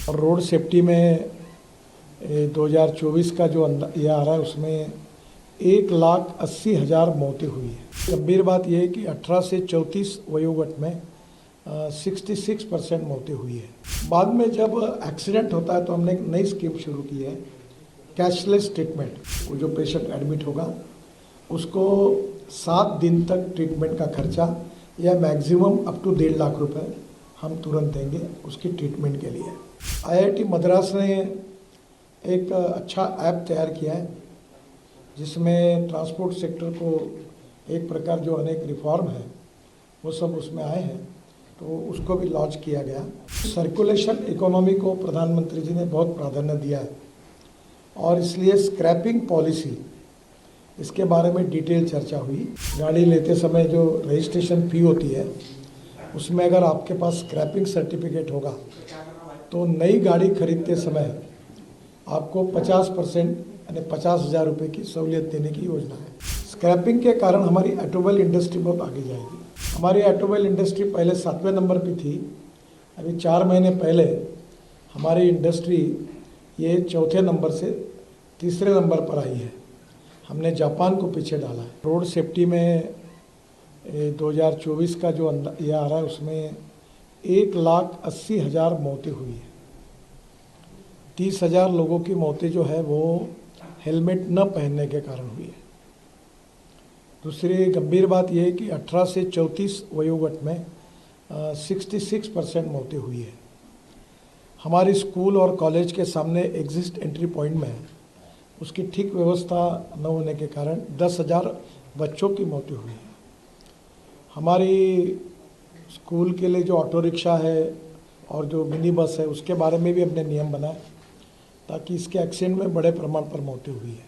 और road safety में 2024 का जो ये आ रहा है उसमें 1,80,000 मौतें हुई है। गंभीर बात यह है कि 18 से 34 वयोवर्ग में 66% मौतें हुई है। बाद में जब एक्सीडेंट होता है तो हमने एक नई स्कीम शुरू की है, कैशलेस ट्रीटमेंट। वो जो पेशेंट एडमिट होगा उसको 7 दिन तक ट्रीटमेंट का खर्चा या मैक्सिमम अप टू 1.5 लाख रुपए हम तुरंत देंगे उसकी ट्रीटमेंट के लिए। IIT मद्रास ने एक अच्छा ऐप तैयार किया है जिसमें ट्रांसपोर्ट सेक्टर को एक प्रकार जो अनेक रिफॉर्म है वो सब उसमें आए हैं, तो उसको भी लॉन्च किया गया। सर्कुलेशन इकोनॉमी को प्रधानमंत्री जी ने बहुत प्राधान्य दिया है और इसलिए स्क्रैपिंग पॉलिसी इसके बारे में डिटेल चर्चा हुई। गाड़ी लेते समय जो रजिस्ट्रेशन फ़ी होती है उसमें अगर आपके पास स्क्रैपिंग सर्टिफिकेट होगा तो नई गाड़ी खरीदते समय आपको 50% यानी 50,000 रुपये की सहूलियत देने की योजना है। स्क्रैपिंग के कारण हमारी ऑटोमोबाइल इंडस्ट्री बहुत आगे जाएगी। हमारी ऑटोमोबाइल इंडस्ट्री पहले 7वें नंबर पे थी, अभी 4 महीने पहले हमारी इंडस्ट्री ये 4थे नंबर से 3रे नंबर पर आई है। हमने जापान को पीछे डाला है। रोड सेफ्टी में 2024 का जो ये आ रहा है उसमें 1,80,000 मौतें हुई है। 30,000 लोगों की मौतें जो है वो हेलमेट न पहनने के कारण हुई है। दूसरी गंभीर बात यह है कि 18 से 34 वयोवर्ग में 66% मौतें हुई है। हमारे स्कूल और कॉलेज के सामने एग्जिट एंट्री पॉइंट में उसकी ठीक व्यवस्था न होने के कारण 10,000 बच्चों की मौतें हुई है। हमारी स्कूल के लिए जो ऑटो रिक्शा है और जो मिनी बस है उसके बारे में भी हमने नियम बनाए ताकि इसके एक्सीडेंट में बड़े प्रमाण पर मौतें हुई है।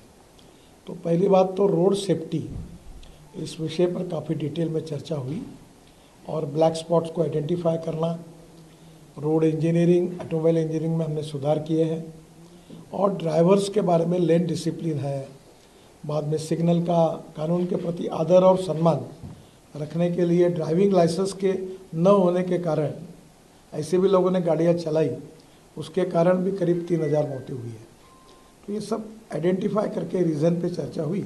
तो पहली बात तो रोड सेफ्टी, इस विषय पर काफ़ी डिटेल में चर्चा हुई और ब्लैक स्पॉट्स को आइडेंटिफाई करना, रोड इंजीनियरिंग, ऑटोमोबाइल इंजीनियरिंग में हमने सुधार किए हैं और ड्राइवर्स के बारे में लेन डिसिप्लिन है। बाद में सिग्नल का कानून के प्रति आदर और सम्मान रखने के लिए ड्राइविंग लाइसेंस के न होने के कारण ऐसे भी लोगों ने गाड़ियाँ चलाई, उसके कारण भी करीब 3,000 मौतें हुई है। तो ये सब आइडेंटिफाई करके रीज़न पे चर्चा हुई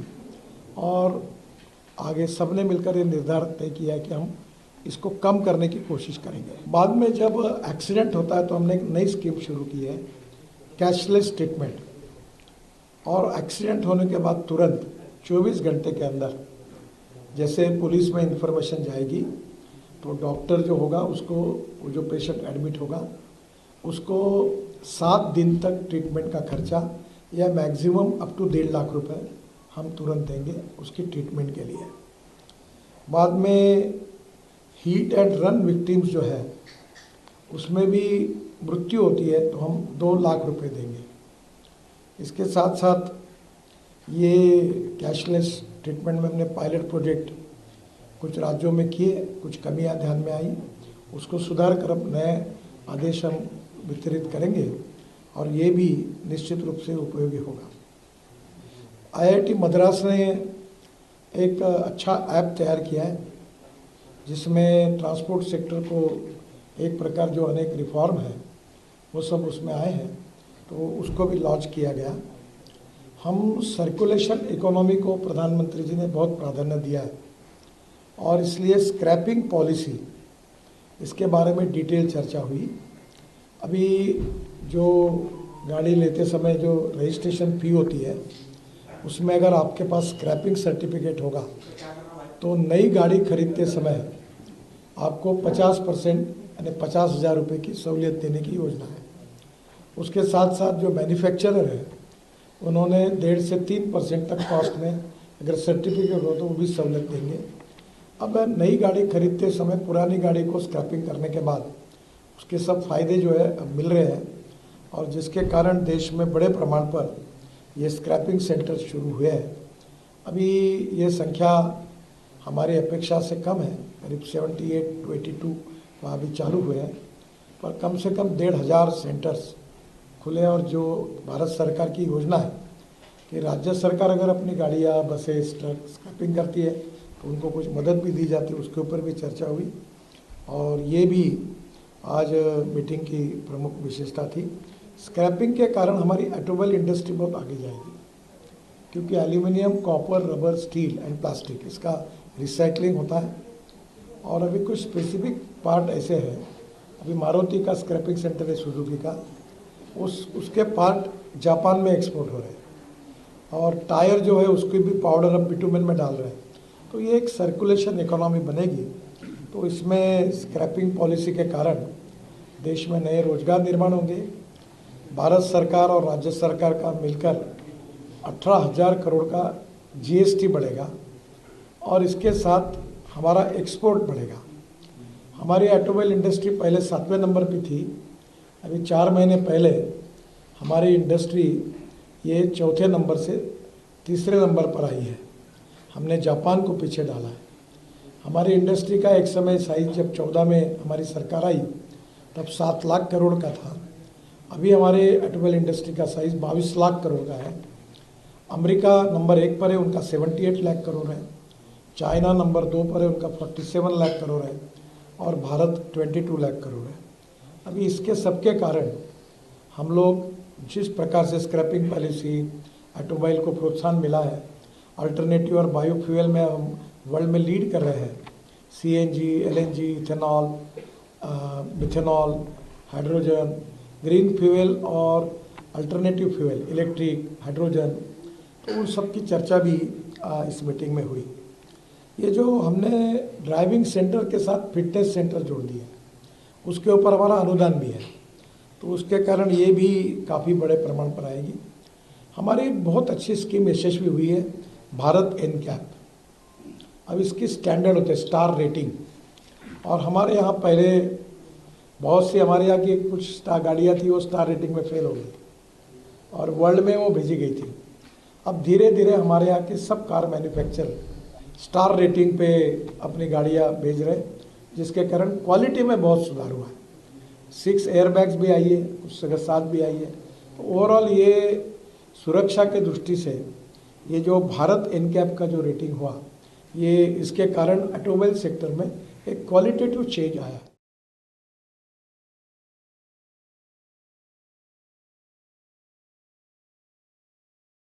और आगे सबने मिलकर ये निर्धार तय किया है कि हम इसको कम करने की कोशिश करेंगे। बाद में जब एक्सीडेंट होता है तो हमने एक नई स्कीम शुरू की है, कैशलेस ट्रीटमेंट। और एक्सीडेंट होने के बाद तुरंत 24 घंटे के अंदर जैसे पुलिस में इंफॉर्मेशन जाएगी तो डॉक्टर जो होगा उसको, वो जो पेशेंट एडमिट होगा उसको 7 दिन तक ट्रीटमेंट का खर्चा या मैक्सिमम अप टू 1.5 लाख रुपए हम तुरंत देंगे उसकी ट्रीटमेंट के लिए। बाद में हीट एंड रन विक्टिम्स जो है उसमें भी मृत्यु होती है तो हम 2 लाख रुपए देंगे। इसके साथ साथ ये कैशलेस ट्रीटमेंट में हमने पायलट प्रोजेक्ट कुछ राज्यों में किए, कुछ कमियां ध्यान में आई, उसको सुधार कर अब नए आदेश हम वितरित करेंगे और ये भी निश्चित रूप से उपयोगी होगा। IIT मद्रास ने एक अच्छा ऐप तैयार किया है जिसमें ट्रांसपोर्ट सेक्टर को एक प्रकार जो अनेक रिफॉर्म है वो सब उसमें आए हैं, तो उसको भी लॉन्च किया गया। हम सर्कुलेशन इकोनॉमी को प्रधानमंत्री जी ने बहुत प्राधान्य दिया है और इसलिए स्क्रैपिंग पॉलिसी इसके बारे में डिटेल चर्चा हुई। अभी जो गाड़ी लेते समय जो रजिस्ट्रेशन फ़ी होती है उसमें अगर आपके पास स्क्रैपिंग सर्टिफिकेट होगा तो नई गाड़ी खरीदते समय आपको 50% यानी 50,000 रुपये की सहूलियत देने की योजना है। उसके साथ साथ जो मैन्युफैक्चरर है उन्होंने 1.5 से 3% तक कॉस्ट में अगर सर्टिफिकेट हो तो वो भी सहूलियत देंगे। अब नई गाड़ी खरीदते समय पुरानी गाड़ी को स्क्रैपिंग करने के बाद उसके सब फायदे जो है अब मिल रहे हैं और जिसके कारण देश में बड़े प्रमाण पर ये स्क्रैपिंग सेंटर शुरू हुए हैं। अभी ये संख्या हमारी अपेक्षा से कम है, करीब 78 to 82 वहाँ भी चालू हुए हैं, पर कम से कम 1,500 सेंटर्स खुले। और जो भारत सरकार की योजना है कि राज्य सरकार अगर अपनी गाड़ियाँ, बसेस, ट्रक स्क्रैपिंग करती है तो उनको कुछ मदद भी दी जाती है, उसके ऊपर भी चर्चा हुई और ये भी आज मीटिंग की प्रमुख विशेषता थी। स्क्रैपिंग के कारण हमारी ऑटोमोबाइल इंडस्ट्री बहुत आगे जाएगी, क्योंकि aluminium, copper, rubber, steel and plastic इसका रिसाइकलिंग होता है। और अभी कुछ स्पेसिफिक पार्ट ऐसे हैं, अभी मारुति का स्क्रैपिंग सेंटर है, सुजुकी का, उसके पार्ट जापान में एक्सपोर्ट हो रहे हैं, और टायर जो है उसकी भी पाउडर अब बिटुमेन में डाल रहे हैं। तो ये एक सर्कुलेशन इकोनॉमी बनेगी। तो इसमें स्क्रैपिंग पॉलिसी के कारण देश में नए रोजगार निर्माण होंगे। भारत सरकार और राज्य सरकार का मिलकर 18,000 करोड़ का जीएसटी बढ़ेगा, और इसके साथ हमारा एक्सपोर्ट बढ़ेगा। हमारी ऑटोमोबाइल इंडस्ट्री पहले 7वें नंबर पे थी, अभी 4 महीने पहले हमारी इंडस्ट्री ये 4थे नंबर से 3रे नंबर पर आई है। हमने जापान को पीछे डाला है। हमारी इंडस्ट्री का एक समय साइज जब 14 में हमारी सरकार आई तब 7 लाख करोड़ का था। अभी हमारे ऑटोमोबाइल इंडस्ट्री का साइज 22 लाख करोड़ का है। अमेरिका नंबर 1 पर है, उनका 78 लाख करोड़ है। चाइना नंबर 2 पर है, उनका 47 लाख करोड़ है, और भारत 22 लाख करोड़ है। अभी इसके सबके कारण हम लोग जिस प्रकार से स्क्रैपिंग पॉलिसी, ऑटोमोबाइल को प्रोत्साहन मिला है, अल्टरनेटिव और बायोफ्यूल में हम वर्ल्ड में लीड कर रहे हैं। CNG, LNG, ethanol, methanol, hydrogen, green fuel और अल्टरनेटिव फ्यूल, इलेक्ट्रिक, हाइड्रोजन, तो उन सब की चर्चा भी इस मीटिंग में हुई। ये जो हमने ड्राइविंग सेंटर के साथ फिटनेस सेंटर जोड़ दिए, उसके ऊपर हमारा अनुदान भी है, तो उसके कारण ये भी काफ़ी बड़े प्रमाण पर आएगी। हमारी बहुत अच्छी स्कीम यशस्वी हुई है, भारत एनकैप। अब इसकी स्टैंडर्ड होते हैं, स्टार रेटिंग, और हमारे यहाँ पहले बहुत सी हमारे यहाँ की कुछ गाड़ियाँ थी, वो स्टार रेटिंग में फेल हो गई और वर्ल्ड में वो भेजी गई थी। अब धीरे धीरे हमारे यहाँ के सब कार मैन्युफैक्चरर स्टार रेटिंग पे अपनी गाड़ियाँ भेज रहे, जिसके कारण क्वालिटी में बहुत सुधार हुआ है। 6 एयरबैग्स भी आई है, कुछ जगह 7 भी आई है। तो ओवरऑल ये सुरक्षा के दृष्टि से ये जो भारत एनकैप का जो रेटिंग हुआ, ये इसके कारण ऑटोमोबाइल सेक्टर में एक क्वालिटेटिव चेंज आया है।